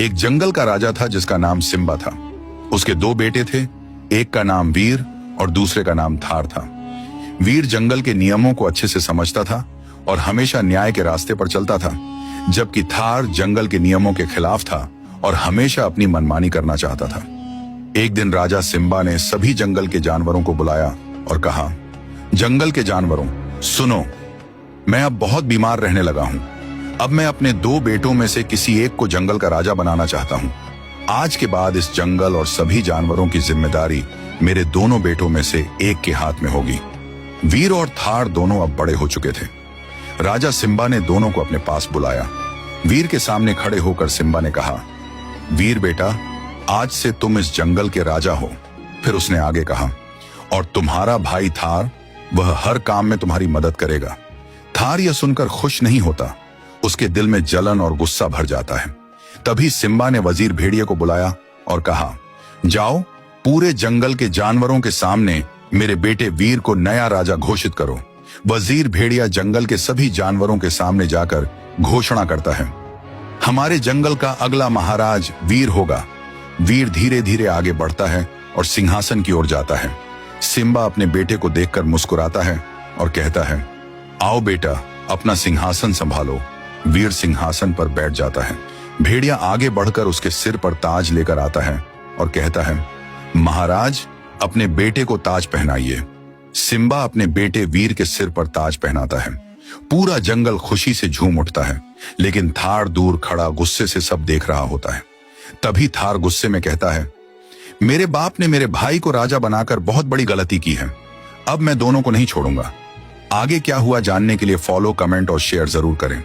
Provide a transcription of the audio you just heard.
एक जंगल का राजा था जिसका नाम सिम्बा था। उसके दो बेटे थे, एक का नाम वीर और दूसरे का नाम थार था। वीर जंगल के नियमों को अच्छे से समझता था और हमेशा न्याय के रास्ते पर चलता था, जबकि थार जंगल के नियमों के खिलाफ था और हमेशा अपनी मनमानी करना चाहता था। एक दिन राजा सिम्बा ने सभी जंगल के जानवरों को बुलाया और कहा, जंगल के जानवरों, सुनो, मैं अब बहुत बीमार रहने लगा हूं। अब मैं अपने दो बेटों में से किसी एक को जंगल का राजा बनाना चाहता हूं। आज के बाद इस जंगल और सभी जानवरों की जिम्मेदारी मेरे दोनों बेटों में से एक के हाथ में होगी। वीर और थार दोनों अब बड़े हो चुके थे। राजा सिम्बा ने दोनों को अपने पास बुलाया। वीर के सामने खड़े होकर सिम्बा ने कहा, वीर बेटा, आज से तुम इस जंगल के राजा हो। फिर उसने आगे कहा, और तुम्हारा भाई थार, वह हर काम में तुम्हारी मदद करेगा। थार यह सुनकर खुश नहीं होता, उसके दिल में जलन और गुस्सा भर जाता है। तभी सिम्बा ने वजीर भेड़िए को बुलाया और कहा, जाओ, पूरे जंगल के जानवरों के सामने मेरे बेटे वीर को नया राजा घोषित करो। वजीर भेड़िया जंगल के सभी जानवरों के सामने जाकर घोषणा करता है, हमारे जंगल का अगला महाराज वीर होगा। वीर धीरे धीरे आगे बढ़ता है और सिंहासन की ओर जाता है। सिम्बा अपने बेटे को देखकर मुस्कुराता है और कहता है, आओ बेटा, अपना सिंहासन संभालो। वीर सिंहासन पर बैठ जाता है। भेड़िया आगे बढ़कर उसके सिर पर ताज लेकर आता है और कहता है, महाराज, अपने बेटे को ताज पहनाइए। सिम्बा अपने बेटे वीर के सिर पर ताज पहनाता है। पूरा जंगल खुशी से झूम उठता है, लेकिन थार दूर खड़ा गुस्से से सब देख रहा होता है। तभी थार गुस्से में कहता है, मेरे बाप ने मेरे भाई को राजा बनाकर बहुत बड़ी गलती की है। अब मैं दोनों को नहीं छोड़ूंगा। आगे क्या हुआ जानने के लिए फॉलो, कमेंट और शेयर जरूर करें।